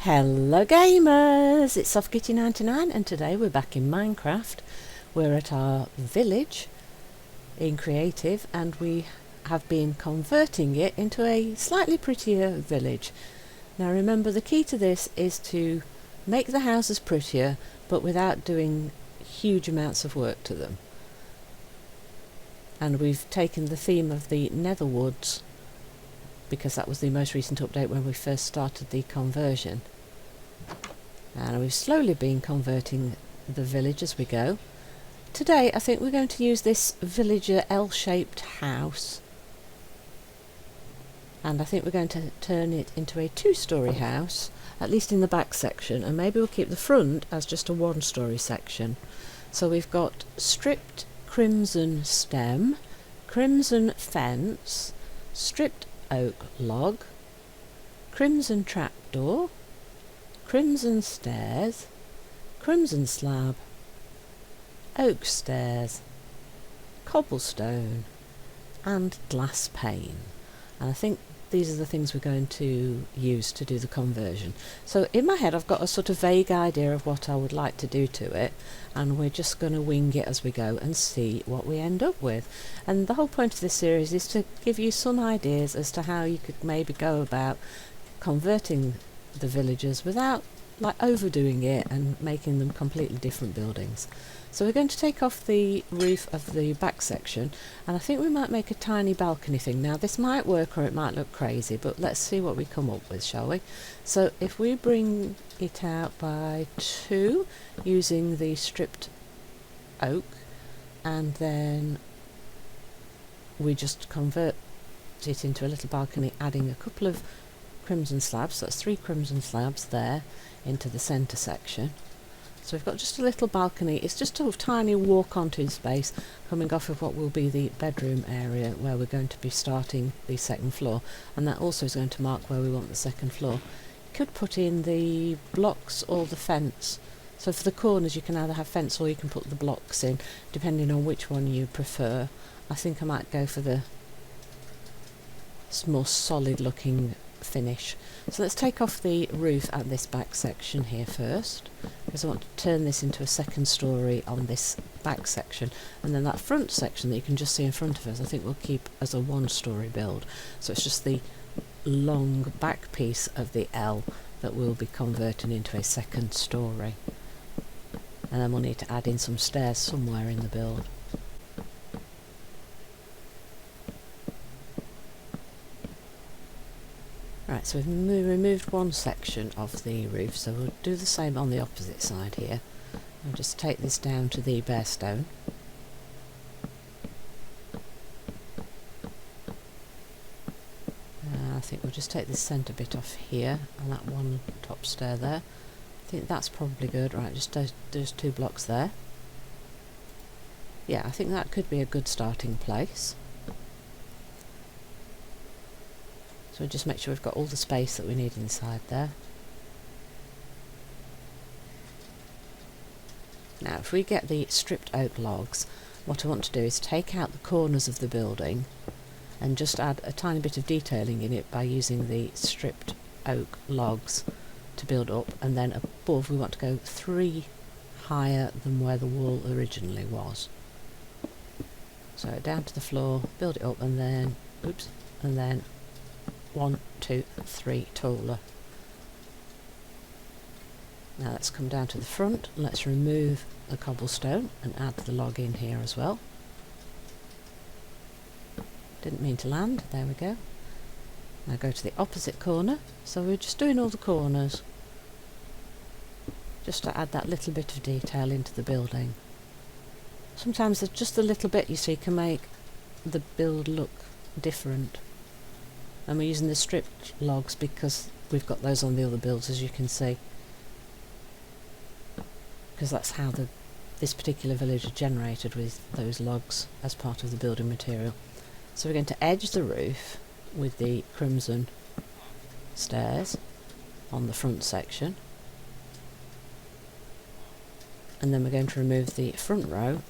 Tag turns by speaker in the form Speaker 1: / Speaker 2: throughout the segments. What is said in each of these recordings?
Speaker 1: Hello gamers, it's SoftKitty99 and today we're back in Minecraft. We're at our village in Creative and we have been converting it into a slightly prettier village. Now remember, the key to this is to make the houses prettier but without doing huge amounts of work to them. And we've taken the theme of the Nether Woods because that was the most recent update when we first started the conversion. And we've slowly been converting the village as we go. Today I think we're going to use this villager L-shaped house, and I think we're going to turn it into a two-storey house, at least in the back section, and maybe we'll keep the front as just a one-storey section. So we've got stripped crimson stem, crimson fence, stripped oak log, crimson trapdoor, crimson stairs, crimson slab, oak stairs, cobblestone and glass pane. And I think these are the things we're going to use to do the conversion. So in my head I've got a sort of vague idea of what I would like to do to it, and we're just going to wing it as we go and see what we end up with. And the whole point of this series is to give you some ideas as to how you could maybe go about converting the villagers without like overdoing it and making them completely different buildings. So we're going to take off the roof of the back section, and I think we might make a tiny balcony thing. Now this might work or it might look crazy, but let's see what we come up with, shall we? So if we bring it out by 2 using the stripped oak, and then we just convert it into a little balcony, adding a couple of crimson slabs, so that's 3 crimson slabs there into the centre section. So we've got just a little balcony. It's just a tiny walk onto space coming off of what will be the bedroom area where we're going to be starting the second floor, and that also is going to mark where we want the second floor. You could put in the blocks or the fence. So for the corners you can either have fence or you can put the blocks in, depending on which one you prefer. I think I might go for the more solid looking finish. So let's take off the roof at this back section here first, because I want to turn this into a second story on this back section, and then that front section that you can just see in front of us I think we'll keep as a one-story build. So it's just the long back piece of the L that we'll be converting into a second story, and then we'll need to add in some stairs somewhere in the build. Right, so we've removed one section of the roof, so we'll do the same on the opposite side here. I'll just take this down to the bare stone. I think we'll just take this centre bit off here, and that one top stair there. I think that's probably good. Right, just there's 2 blocks there. Yeah, I think that could be a good starting place. So we'll just make sure we've got all the space that we need inside there. Now if we get the stripped oak logs, what I want to do is take out the corners of the building and just add a tiny bit of detailing in it by using the stripped oak logs to build up, and then above we want to go 3 higher than where the wall originally was. So down to the floor, build it up, and then, oops, and then 1, 2, 3 taller. Now let's come down to the front, let's remove the cobblestone and add the log in here as well. Didn't mean to land, there we go. Now go to the opposite corner, so we're just doing all the corners just to add that little bit of detail into the building. Sometimes there's just a little bit, you see, can make the build look different. And we're using the stripped logs because we've got those on the other builds, as you can see, because that's how this particular village is generated, with those logs as part of the building material. So we're going to edge the roof with the crimson stairs on the front section, and then we're going to remove the front row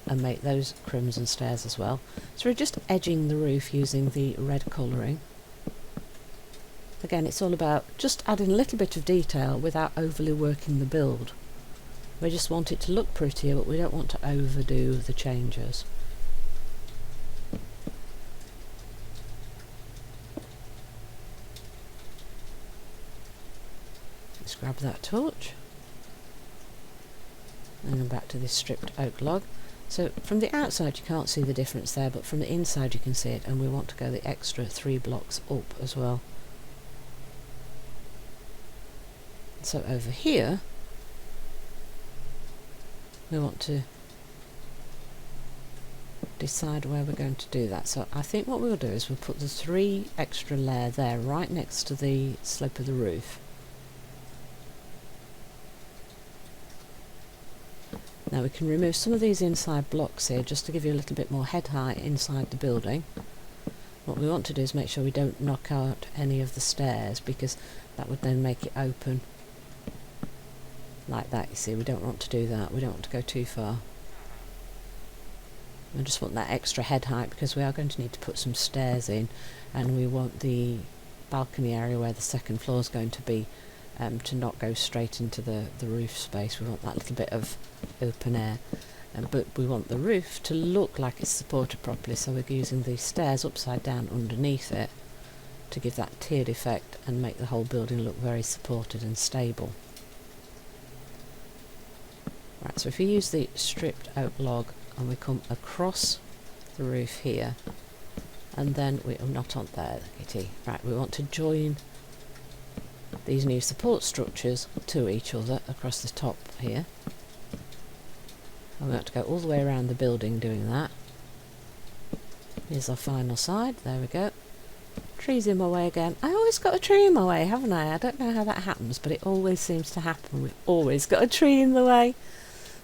Speaker 1: and make those crimson stairs as well. So we're just edging the roof using the red colouring. Again, it's all about just adding a little bit of detail without overly working the build. We just want it to look prettier, but we don't want to overdo the changes. Let's grab that torch and then back to this stripped oak log. So from the outside you can't see the difference there, but from the inside you can see it, and we want to go the extra 3 blocks up as well. So over here we want to decide where we're going to do that. So I think what we'll do is we'll put the 3 extra layer there right next to the slope of the roof. Now we can remove some of these inside blocks here just to give you a little bit more head height inside the building. What we want to do is make sure we don't knock out any of the stairs, because that would then make it open like that. You see, we don't want to do that. We don't want to go too far. We just want that extra head height because we are going to need to put some stairs in, and we want the balcony area where the second floor is going to be to not go straight into the roof space. We want that little bit of open air, but we want the roof to look like it's supported properly, so we're using the stairs upside down underneath it to give that tiered effect and make the whole building look very supported and stable. Right, so if you use the stripped oak log and we come across the roof here, and then we are not on there, Kitty. Right, we want to join these new support structures to each other across the top here. And we have to go all the way around the building doing that. Here's our final side, there we go. Trees in my way again. I always got a tree in my way, haven't I? I don't know how that happens, but it always seems to happen. We've always got a tree in the way.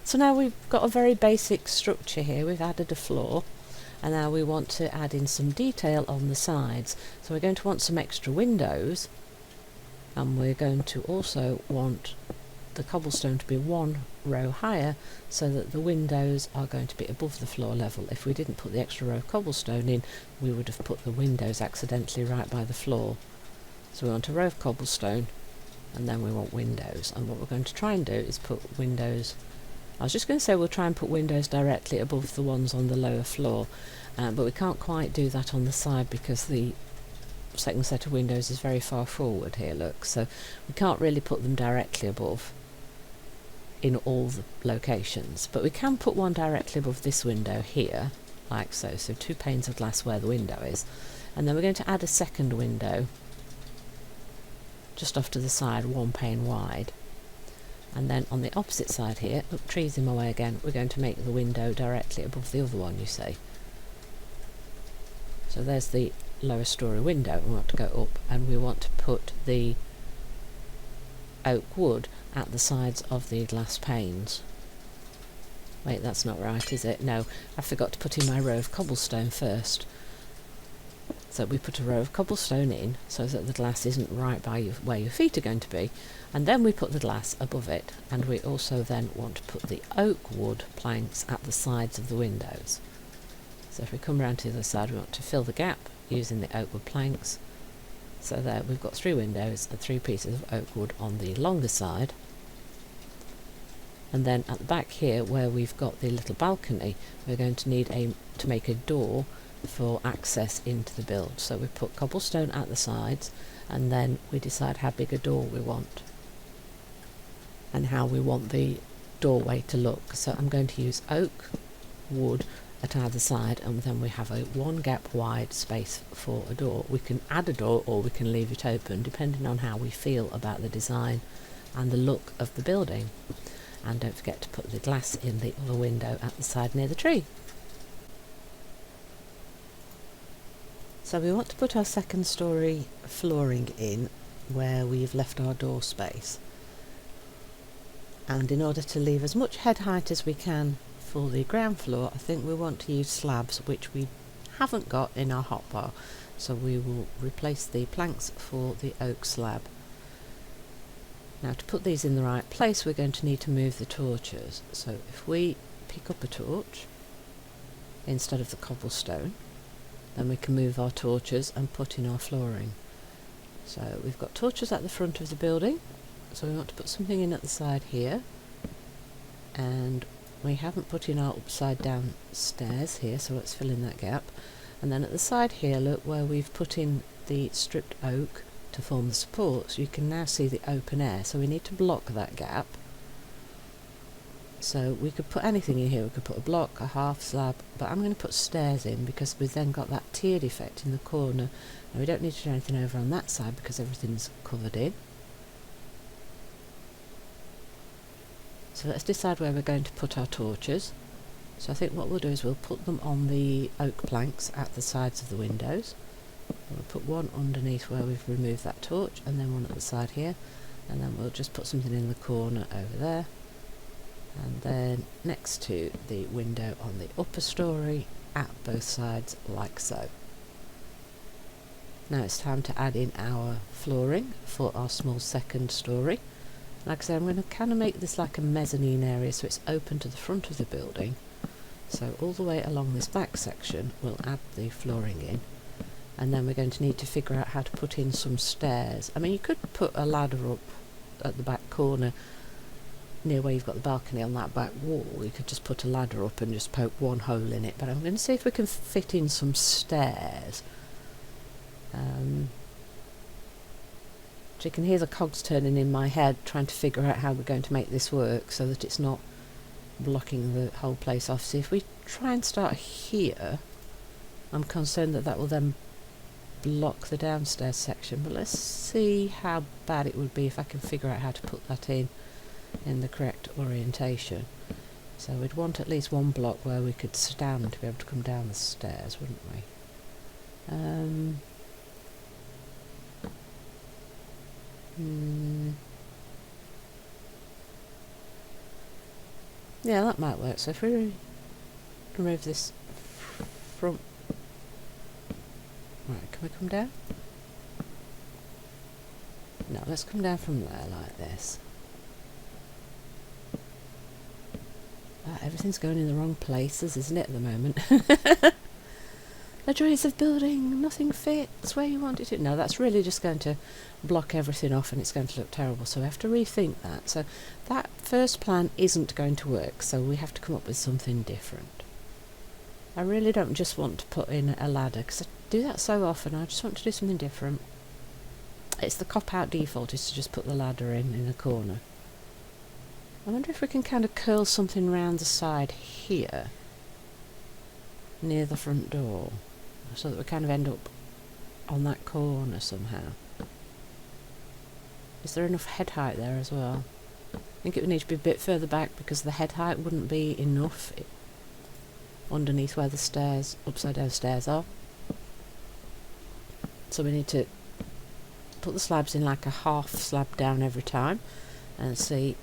Speaker 1: So now we've got a very basic structure here. We've added a floor, and now we want to add in some detail on the sides. So we're going to want some extra windows, and we're going to also want the cobblestone to be 1 row higher so that the windows are going to be above the floor level. If we didn't put the extra row of cobblestone in, we would have put the windows accidentally right by the floor. So we want a row of cobblestone, and then we want windows. And what we're going to try and do is put windows, I was just going to say we'll try and put windows directly above the ones on the lower floor, but we can't quite do that on the side because the second set of windows is very far forward here, look, so we can't really put them directly above in all the locations, but we can put one directly above this window here, like so. So 2 panes of glass where the window is, and then we're going to add a second window just off to the side, 1 pane wide, and then on the opposite side here, look, trees in my way again, we're going to make the window directly above the other one, you see. So there's the lower story window, and we want to go up, and we want to put the oak wood at the sides of the glass panes. Wait, that's not right, is it? No, I forgot to put in my row of cobblestone first. So we put a row of cobblestone in so that the glass isn't right by where your feet are going to be, and then we put the glass above it, and we also then want to put the oak wood planks at the sides of the windows. So if we come around to the other side, we want to fill the gap using the oak wood planks. So there we've got 3 windows and 3 pieces of oak wood on the longer side, and then at the back here where we've got the little balcony, we're going to need to make a door for access into the build. So we put cobblestone at the sides, and then we decide how big a door we want and how we want the doorway to look. So I'm going to use oak wood at either side, and then we have a 1 gap wide space for a door. We can add a door or we can leave it open depending on how we feel about the design and the look of the building. And don't forget to put the glass in the other window at the side near the tree. So we want to put our second story flooring in where we've left our door space, and in order to leave as much head height as we can for the ground floor, I think we want to use slabs, which we haven't got in our hotbar, so we will replace the planks for the oak slab. Now to put these in the right place, we're going to need to move the torches. So if we pick up a torch instead of the cobblestone, then we can move our torches and put in our flooring. So we've got torches at the front of the building, so we want to put something in at the side here, and we haven't put in our upside down stairs here, so let's fill in that gap. And then at the side here, look where we've put in the stripped oak to form the supports, you can now see the open air, so we need to block that gap. So we could put anything in here, we could put a block, a half slab, but I'm going to put stairs in because we've then got that tiered effect in the corner. Now we don't need to do anything over on that side because everything's covered in. So let's decide where we're going to put our torches. So I think what we'll do is we'll put them on the oak planks at the sides of the windows. We'll put one underneath where we've removed that torch, and then one at the side here, and then we'll just put something in the corner over there, and then next to the window on the upper story at both sides, like so. Now it's time to add in our flooring for our small second story. Like I say, I'm going to kind of make this like a mezzanine area so it's open to the front of the building. So all the way along this back section we'll add the flooring in, and then we're going to need to figure out how to put in some stairs. I mean, you could put a ladder up at the back corner near where you've got the balcony on that back wall. You could just put a ladder up and just poke one hole in it, but I'm going to see if we can fit in some stairs. So you can hear the cogs turning in my head trying to figure out how we're going to make this work so that it's not blocking the whole place off. So if we try and start here, I'm concerned that that will then block the downstairs section, but let's see how bad it would be if I can figure out how to put that in the correct orientation. So we'd want at least one block where we could stand to be able to come down the stairs, wouldn't we? Yeah, that might work. So if we remove this front... Right, can we come down? No, let's come down from there like this. Everything's going in the wrong places, isn't it, at the moment? The joys of building, nothing fits where you want it to. No, that's really just going to block everything off and it's going to look terrible, so we have to rethink that. So that first plan isn't going to work, so we have to come up with something different. I really don't just want to put in a ladder, because I do that so often. I just want to do something different. It's the cop-out default is to just put the ladder in a corner. I wonder if we can kind of curl something round the side here, near the front door, so that we kind of end up on that corner somehow. Is there enough head height there as well? I think it would need to be a bit further back because the head height wouldn't be enough underneath where the stairs, upside down stairs are. So we need to put the slabs in like a half slab down every time and see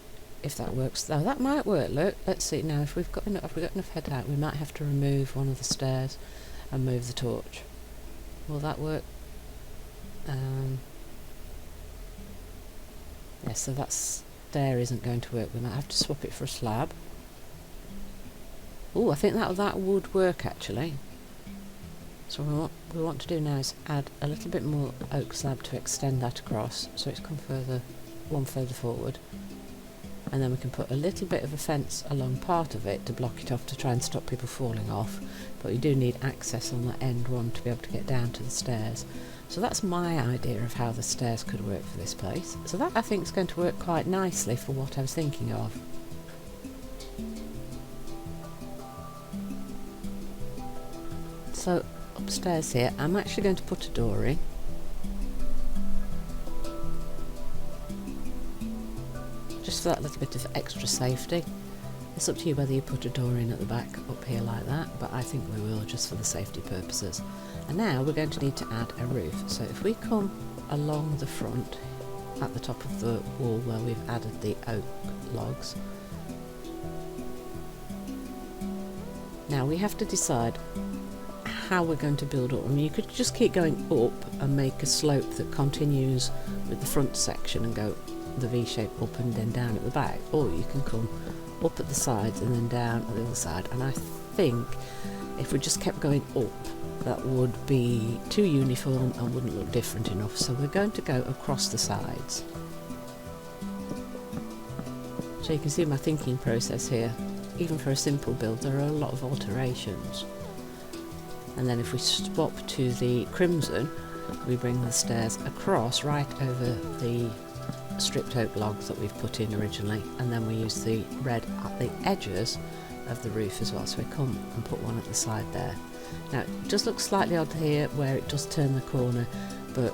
Speaker 1: if that works. Oh, that might work. Look, let's see now. If we've got enough head height, we might have to remove one of the stairs and move the torch. Will that work? Yeah, so that stair isn't going to work. We might have to swap it for a slab. Oh, I think that would work actually. So what we want to do now is add a little bit more oak slab to extend that across, so it's come one further forward. And then we can put a little bit of a fence along part of it to block it off to try and stop people falling off, but you do need access on the end one to be able to get down to the stairs. So that's my idea of how the stairs could work for this place. So that I think is going to work quite nicely for what I was thinking of. So upstairs here I'm actually going to put a door in. Just for that little bit of extra safety. It's up to you whether you put a door in at the back up here like that, but I think we will just for the safety purposes. And now we're going to need to add a roof. So if we come along the front at the top of the wall where we've added the oak logs. Now we have to decide how we're going to build up. I mean, you could just keep going up and make a slope that continues with the front section and go the V shape up and then down at the back, or you can come up at the sides and then down at the other side. And I think if we just kept going up that would be too uniform and wouldn't look different enough, so we're going to go across the sides. So you can see my thinking process here. Even for a simple build there are a lot of alterations. And then if we swap to the crimson, we bring the stairs across right over the stripped oak logs that we've put in originally, and then we use the red at the edges of the roof as well, so we come and put one at the side there. Now it does look slightly odd here where it does turn the corner, but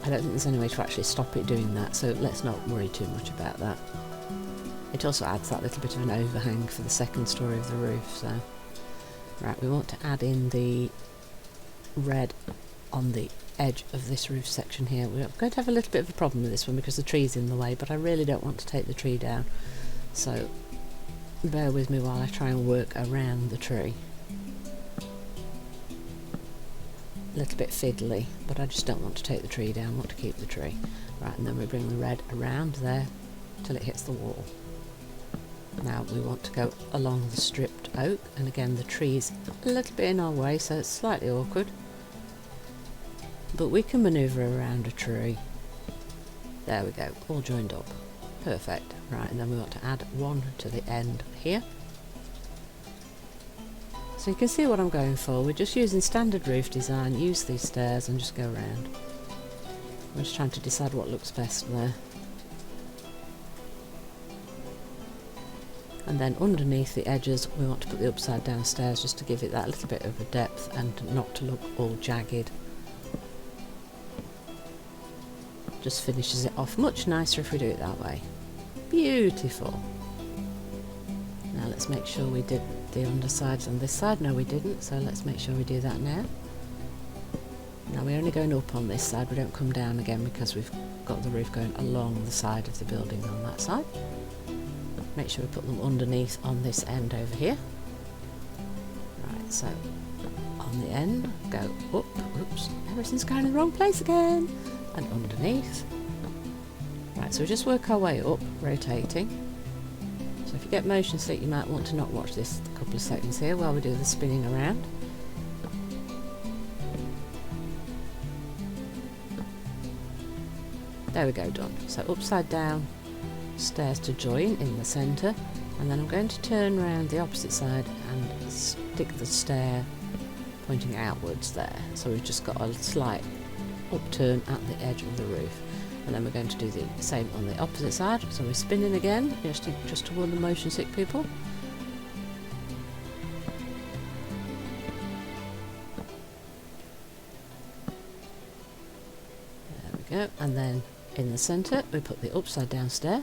Speaker 1: I don't think there's any way to actually stop it doing that, so let's not worry too much about that. It also adds that little bit of an overhang for the second story of the roof. So right, we want to add in the red on the edge of this roof section here. We're going to have a little bit of a problem with this one because the tree's in the way, but I really don't want to take the tree down, so bear with me while I try and work around the tree. A little bit fiddly, but I just don't want to take the tree down, I want to keep the tree. Right, and then we bring the red around there till it hits the wall. Now we want to go along the stripped oak, and again the tree's a little bit in our way, so it's slightly awkward, but we can manoeuvre around a tree. There we go, all joined up. Perfect. Right, and then we want to add one to the end here. So you can see what I'm going for. We're just using standard roof design, use these stairs and just go around. I'm just trying to decide what looks best there. And then underneath the edges we want to put the upside down stairs just to give it that little bit of a depth and not to look all jagged. Just finishes it off much nicer if we do it that way. Beautiful. Now let's make sure we did the undersides on this side. No, we didn't, so let's make sure we do that now. Now we're only going up on this side, we don't come down again because we've got the roof going along the side of the building on that side. Make sure we put them underneath on this end over here. Right, so on the end, go up, oops, everything's going in the wrong place again, and underneath. Right, so we just work our way up, rotating. So if you get motion sick, you might want to not watch this couple of seconds here while we do the spinning around. There we go, done. So upside down stairs to join in the centre, and then I'm going to turn around the opposite side and stick the stair pointing outwards there. So we've just got a slight upturn at the edge of the roof, and then we're going to do the same on the opposite side. So we're spinning again, just to warn the motion sick people. There we go, and then in the centre we put the upside down stair,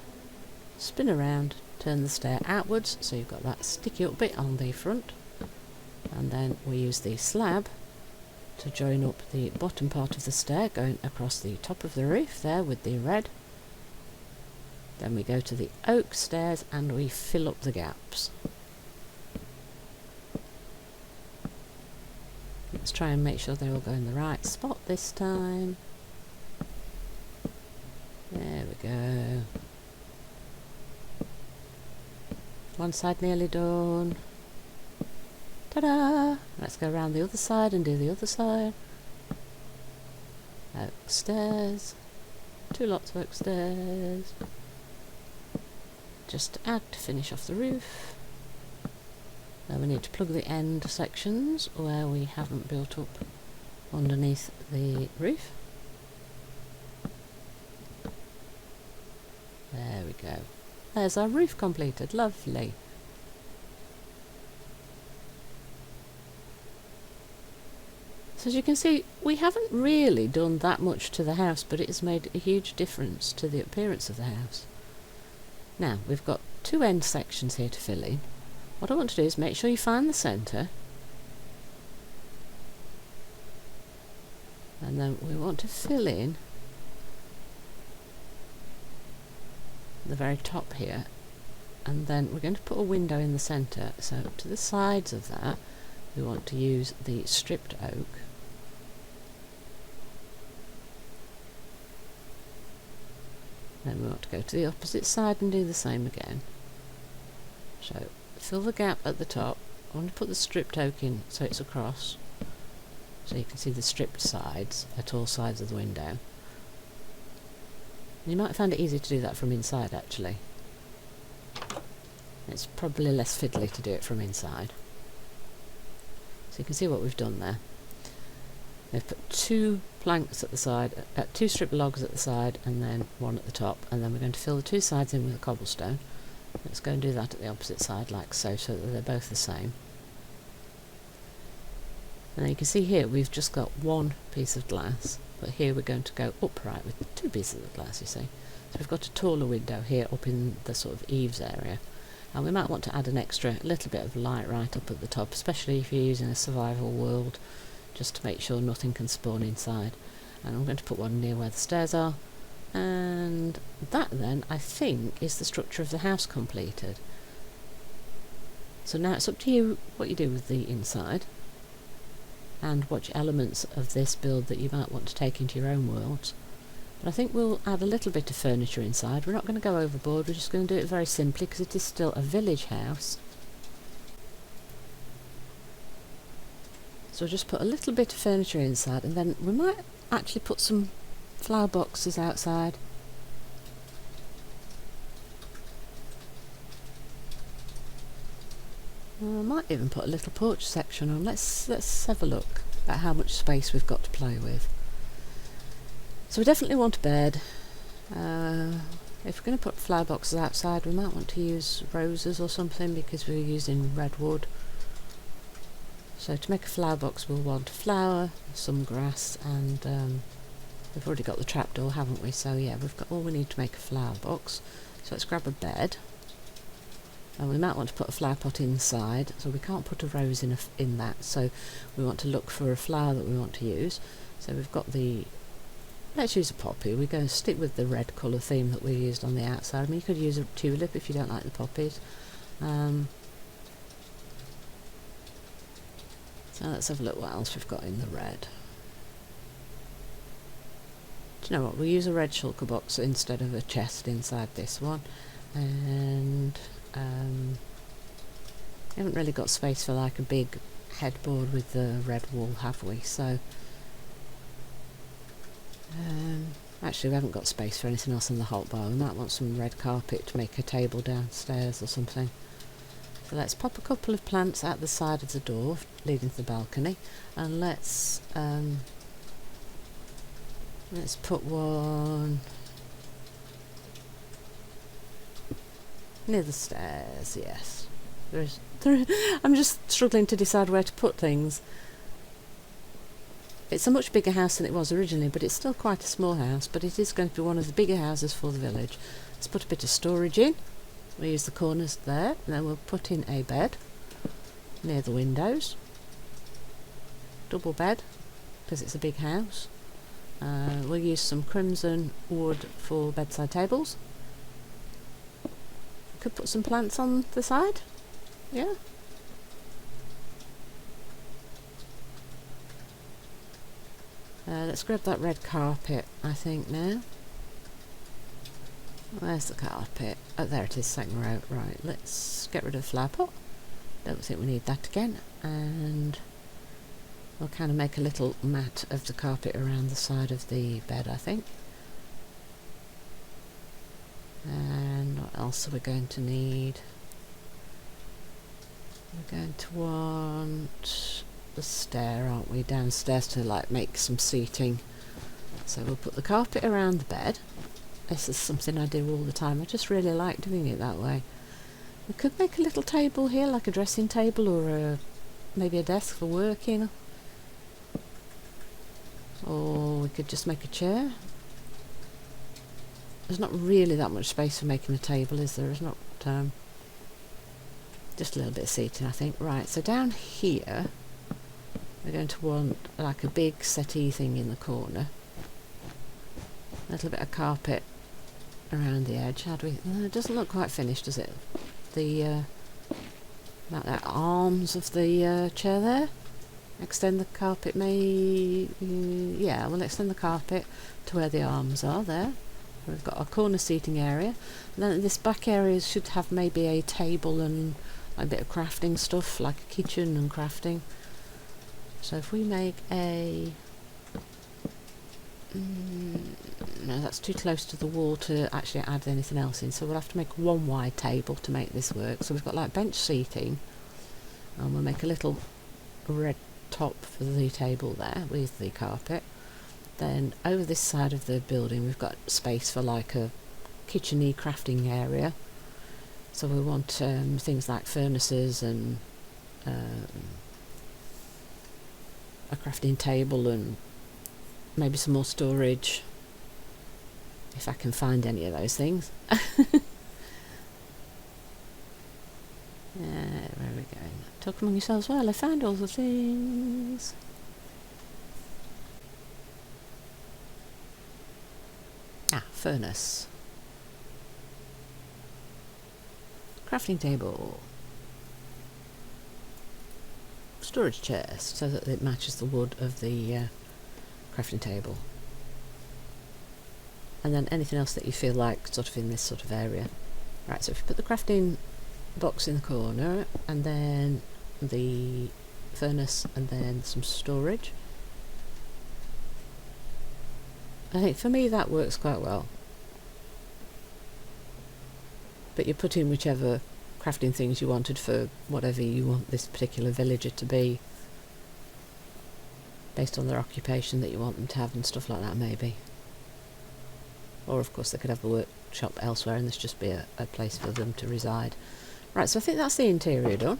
Speaker 1: spin around, turn the stair outwards so you've got that sticky up bit on the front, and then we use the slab to join up the bottom part of the stair going across the top of the roof there with the red. Then we go to the oak stairs and we fill up the gaps. Let's try and make sure they all go in the right spot this time. There we go. One side nearly done. Ta-da! Let's go around the other side and do the other side. Oak stairs. Two lots of oak stairs. Just to add to finish off the roof. Now we need to plug the end sections where we haven't built up underneath the roof. There we go. There's our roof completed. Lovely. So as you can see, we haven't really done that much to the house, but it has made a huge difference to the appearance of the house. Now, we've got two end sections here to fill in. What I want to do is make sure you find the centre, and then we want to fill in the very top here, and then we're going to put a window in the centre. So to the sides of that we want to use the stripped oak, then we want to go to the opposite side and do the same again. So fill the gap at the top. I want to put the stripped oak in so it's across, So you can see the stripped sides at all sides of the window. You might find it easier to do that from inside actually. It's probably less fiddly to do it from inside. So you can see what we've done there. We've put 2 planks at the side, 2 strip logs at the side and then 1 at the top, and then we're going to fill the 2 sides in with a cobblestone. Let's go and do that at the opposite side like so, so that they're both the same. And then you can see here we've just got 1 piece of glass, but here we're going to go upright with 2 pieces of glass, you see. So we've got a taller window here up in the sort of eaves area, and we might want to add an extra little bit of light right up at the top, especially if you're using a survival world, just to make sure nothing can spawn inside. And I'm going to put one near where the stairs are, and that then I think is the structure of the house completed. So now it's up to you what you do with the inside and which elements of this build that you might want to take into your own worlds. But I think we'll add a little bit of furniture inside. We're not going to go overboard, we're just going to do it very simply because it is still a village house. So we'll just put a little bit of furniture inside, and then we might actually put some flower boxes outside. I might even put a little porch section on. Let's have a look at how much space we've got to play with. So we definitely want a bed. If we're going to put flower boxes outside, we might want to use roses or something because we're using redwood. So to make a flower box we'll want a flower, some grass, and we've already got the trapdoor, haven't we? So yeah, we've got all we need to make a flower box. So let's grab a bed. And we might want to put a flower pot inside, so we can't put a rose in that, so we want to look for a flower that we want to use. So we've got the, let's use a poppy. We're going to stick with the red colour theme that we used on the outside. I mean, you could use a tulip if you don't like the poppies. So let's have a look what else we've got in the red. Do you know what, we'll use a red shulker box instead of a chest inside this one. And we haven't really got space for like a big headboard with the red wool, have we? So actually we haven't got space for anything else in the hotbar. We might want some red carpet to make a table downstairs or something. So let's pop a couple of plants out the side of the door leading to the balcony, and let's put one near the stairs. Yes, I'm just struggling to decide where to put things. It's a much bigger house than it was originally, but it's still quite a small house, but it is going to be one of the bigger houses for the village. Let's put a bit of storage in. We'll use the corners there, and then we'll put in a bed near the windows. Double bed, because it's a big house. We'll use some crimson wood for bedside tables. Could put some plants on the side. Yeah. Let's grab that red carpet, I think, now. Where's the carpet? Oh, there it is, second row. Right, let's get rid of the flower pot. Don't think we need that again. And we'll kind of make a little mat of the carpet around the side of the bed, I think. And what else are we going to need? We're going to want the stair, aren't we, downstairs to like make some seating. So we'll put the carpet around the bed. This is something I do all the time. I just really like doing it that way. We could make a little table here, like a dressing table, or maybe a desk for working. Or we could just make a chair. There's not really that much space for making a table, is there? There's not. Just a little bit of seating, I think. Right, so down here we're going to want like a big settee thing in the corner. A little bit of carpet around the edge. How do we? It doesn't look quite finished, does it? The that arms of the chair there. Extend the carpet, yeah, we'll extend the carpet to where the arms are there. We've got our corner seating area, and then this back area should have maybe a table and a bit of crafting stuff, like a kitchen and crafting. So if we make a... no, that's too close to the wall to actually add anything else in, so we'll have to make one wide table to make this work. So we've got like bench seating, and we'll make a little red top for the table there with the carpet. Then over this side of the building we've got space for like a kitcheny crafting area, so we want things like furnaces and a crafting table and maybe some more storage, if I can find any of those things. Where are we going? Talk among yourselves. Well, I found all the things. Furnace. Crafting table. Storage chest, so that it matches the wood of the crafting table. And then anything else that you feel like sort of in this sort of area. Right, so if you put the crafting box in the corner, and then the furnace, and then some storage. I think for me that works quite well. But you put in whichever crafting things you wanted for whatever you want this particular villager to be, based on their occupation that you want them to have and stuff like that, maybe. Or of course they could have a workshop elsewhere and this just be a place for them to reside. Right, so I think that's the interior done.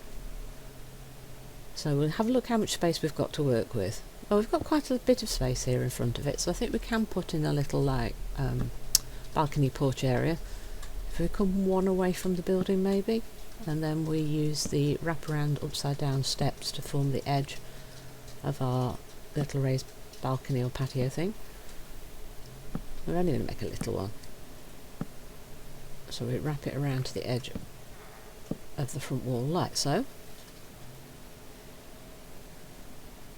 Speaker 1: So we'll have a look how much space we've got to work with. Well, we've got quite a bit of space here in front of it, so I think we can put in a little like balcony porch area. If we come one away from the building maybe, and then we use the wraparound upside down steps to form the edge of our little raised balcony or patio thing. We're only going to make a little one. So we wrap it around to the edge of the front wall like so.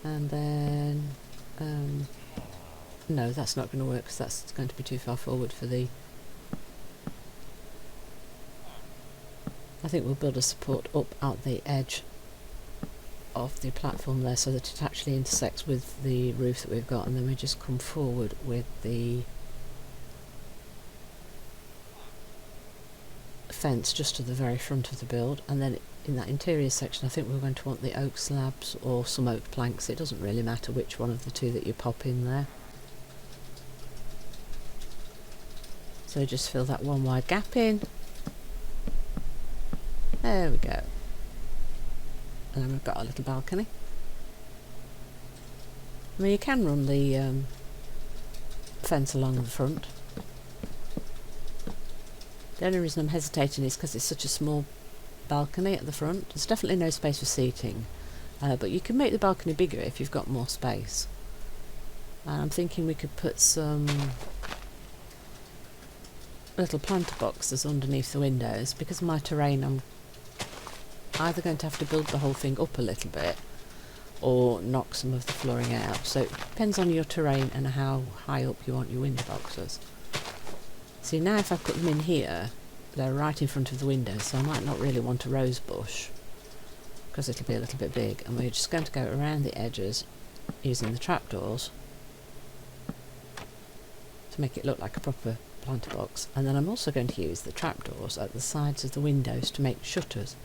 Speaker 1: And then no, that's not going to work because that's going to be too far forward for the... I think we'll build a support up at the edge of the platform there so that it actually intersects with the roof that we've got, and then we just come forward with the fence just to the very front of the build. And then in that interior section I think we're going to want the oak slabs or some oak planks. It doesn't really matter which one of the two that you pop in there. So just fill that one wide gap in. There we go. And then we've got our little balcony. I mean, you can run the fence along the front. The only reason I'm hesitating is because it's such a small balcony at the front. There's definitely no space for seating, but you can make the balcony bigger if you've got more space. And I'm thinking we could put some little planter boxes underneath the windows. Because of my terrain, I'm either going to have to build the whole thing up a little bit or knock some of the flooring out. So it depends on your terrain and how high up you want your window boxes. See, now if I put them in here, they're right in front of the window, so I might not really want a rose bush because it'll be a little bit big, and we're just going to go around the edges using the trapdoors to make it look like a proper planter box. And then I'm also going to use the trapdoors at the sides of the windows to make shutters.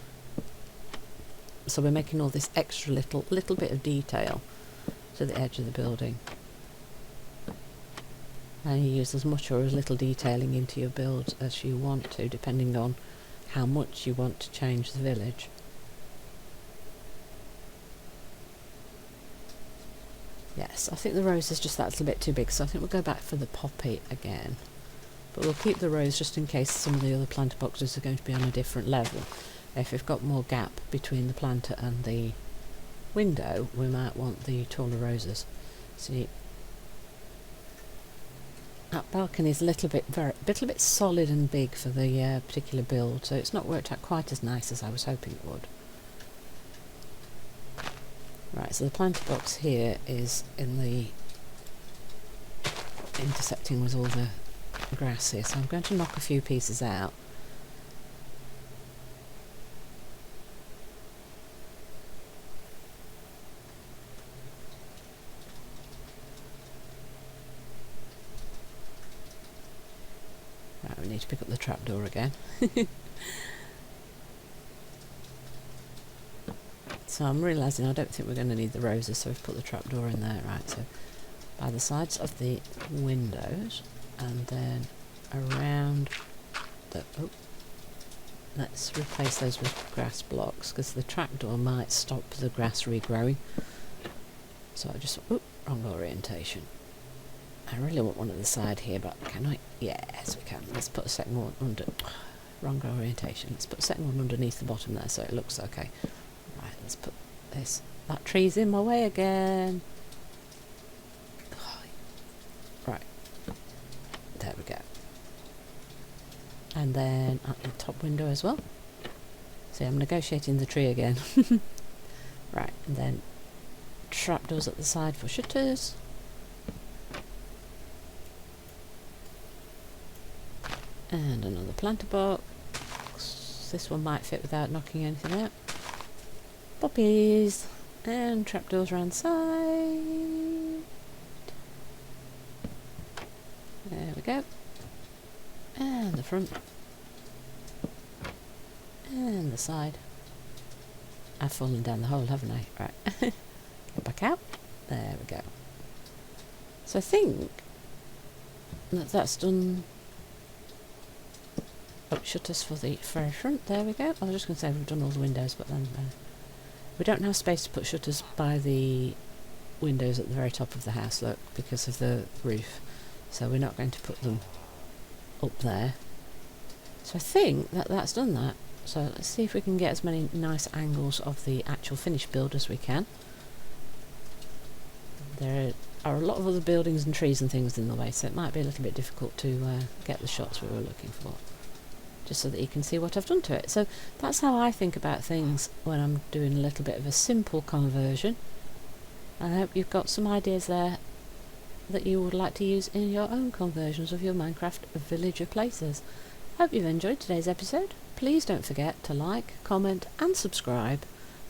Speaker 1: So we're making all this extra little bit of detail to the edge of the building. And you use as much or as little detailing into your build as you want to, depending on how much you want to change the village. Yes, I think the rose is just that little bit too big, so I think we'll go back for the poppy again. But we'll keep the rose just in case some of the other planter boxes are going to be on a different level. If we've got more gap between the planter and the window, we might want the taller roses. See, that balcony is a little bit solid and big for the particular build, so it's not worked out quite as nice as I was hoping it would. Right, so the planter box here is in the intersecting with all the grass here, so I'm going to knock a few pieces out. need to pick up the trapdoor again. So I'm realising I don't think we're going to need the roses, so we've put the trapdoor in there. Right, so by the sides of the windows, and then around the... Oh, let's replace those with grass blocks, because the trapdoor might stop the grass regrowing. So I just... Oh, wrong orientation. I really want one at the side here, but can I? Yes, we can. Let's put a second one under... Wrong orientation. Let's put a second one underneath the bottom there, so it looks okay. Right, let's put this. That tree's in my way again. Right. There we go. And then at the top window as well. See, I'm negotiating the tree again. Right, and then trapdoors at the side for shutters. And another planter box. This one might fit without knocking anything out. Poppies. And trapdoors around the side. There we go. And the front. And the side. I've fallen down the hole, haven't I? Right. Get back out. There we go. So I think that's done. Oh, shutters for the very front. There we go. I was just going to say we've done all the windows, but then we don't have space to put shutters by the windows at the very top of the house, look, because of the roof. So we're not going to put them up there. So I think that's done that. So let's see if we can get as many nice angles of the actual finished build as we can. There are a lot of other buildings and trees and things in the way, so it might be a little bit difficult to get the shots we were looking for. Just so that you can see what I've done to it. So that's how I think about things when I'm doing a little bit of a simple conversion. I hope you've got some ideas there that you would like to use in your own conversions of your Minecraft villager places. Hope you've enjoyed today's episode. Please don't forget to like, comment and subscribe,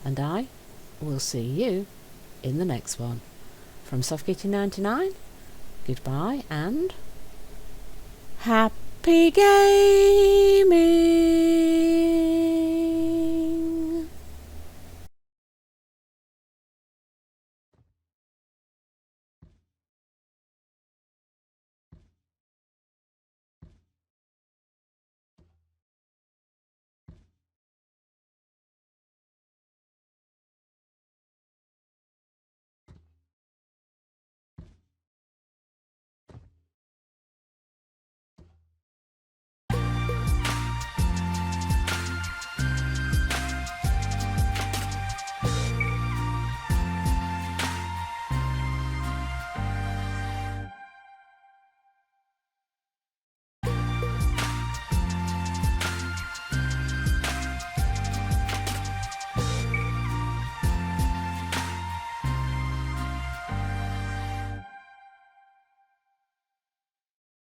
Speaker 1: and I will see you in the next one. From Softkitty99, goodbye and happy gaming!